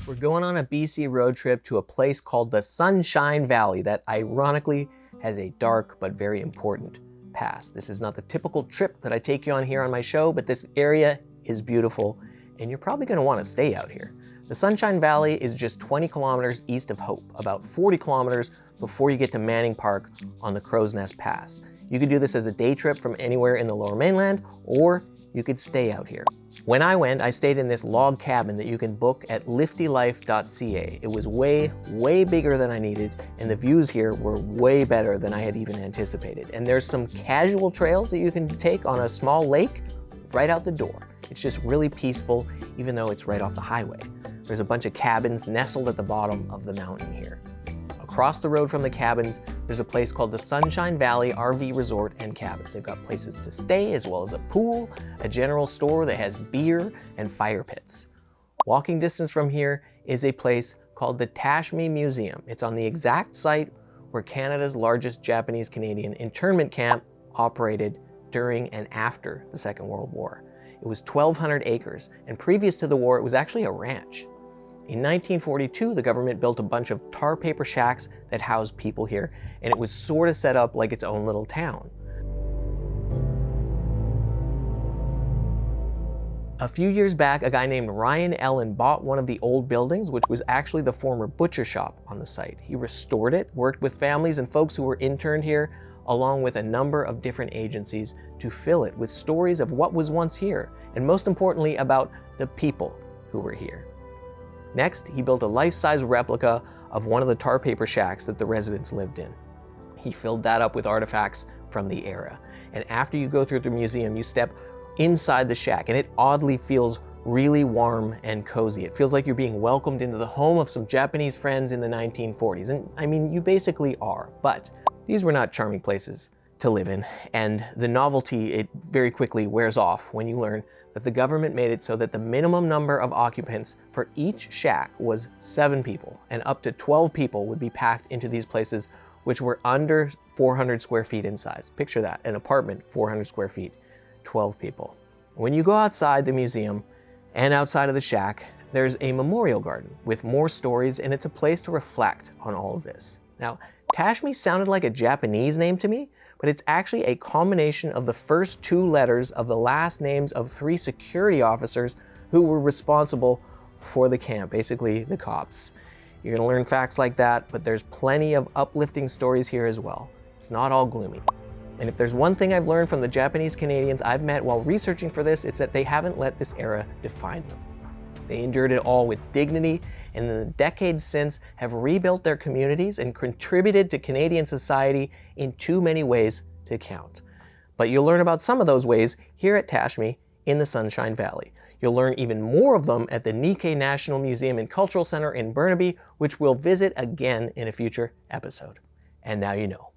We're going on a BC road trip to a place called the Sunshine Valley that ironically has a dark but very important past. This is not the typical trip that I take you on here on my show, but this area is beautiful and you're probably going to want to stay out here. The Sunshine Valley is just 20 kilometers east of Hope, about 40 kilometers before you get to Manning Park on the Crow's Nest Pass. You could do this as a day trip from anywhere in the Lower Mainland, or you could stay out here. When I went, I stayed in this log cabin that you can book at liftylife.ca. It was way, way bigger than I needed, and the views here were way better than I had even anticipated. And there's some casual trails that you can take on a small lake right out the door. It's just really peaceful, even though it's right off the highway. There's a bunch of cabins nestled at the bottom of the mountain here. Across the road from the cabins, there's a place called the Sunshine Valley RV Resort and Cabins. They've got places to stay, as well as a pool, a general store that has beer, and fire pits. Walking distance from here is a place called the Tashmi Museum. It's on the exact site where Canada's largest Japanese-Canadian internment camp operated during and after the Second World War. It was 1,200 acres, and previous to the war, it was actually a ranch. In 1942, the government built a bunch of tar paper shacks that housed people here, and it was sort of set up like its own little town. A few years back, a guy named Ryan Ellen bought one of the old buildings, which was actually the former butcher shop on the site. He restored it, worked with families and folks who were interned here, along with a number of different agencies to fill it with stories of what was once here, and most importantly, about the people who were here. Next, he built a life-size replica of one of the tar paper shacks that the residents lived in. He filled that up with artifacts from the era. And after you go through the museum, you step inside the shack, and it oddly feels really warm and cozy. It feels like you're being welcomed into the home of some Japanese friends in the 1940s. And I mean, you basically are, but these were not charming places to live in. And the novelty, it very quickly wears off when you learn that the government made it so that the minimum number of occupants for each shack was 7 people, and up to 12 people would be packed into these places, which were under 400 square feet in size. Picture that, an apartment, 400 square feet, 12 people. When you go outside the museum and outside of the shack, there's a memorial garden with more stories, and it's a place to reflect on all of this. Now, Tashmi sounded like a Japanese name to me, but it's actually a combination of the first 2 letters of the last names of 3 security officers who were responsible for the camp, basically the cops. You're gonna learn facts like that, but there's plenty of uplifting stories here as well. It's not all gloomy. And if there's one thing I've learned from the Japanese Canadians I've met while researching for this, it's that they haven't let this era define them. They endured it all with dignity, and in the decades since have rebuilt their communities and contributed to Canadian society in too many ways to count. But you'll learn about some of those ways here at Tashmi in the Sunshine Valley. You'll learn even more of them at the Nikkei National Museum and Cultural Center in Burnaby, which we'll visit again in a future episode. And now you know.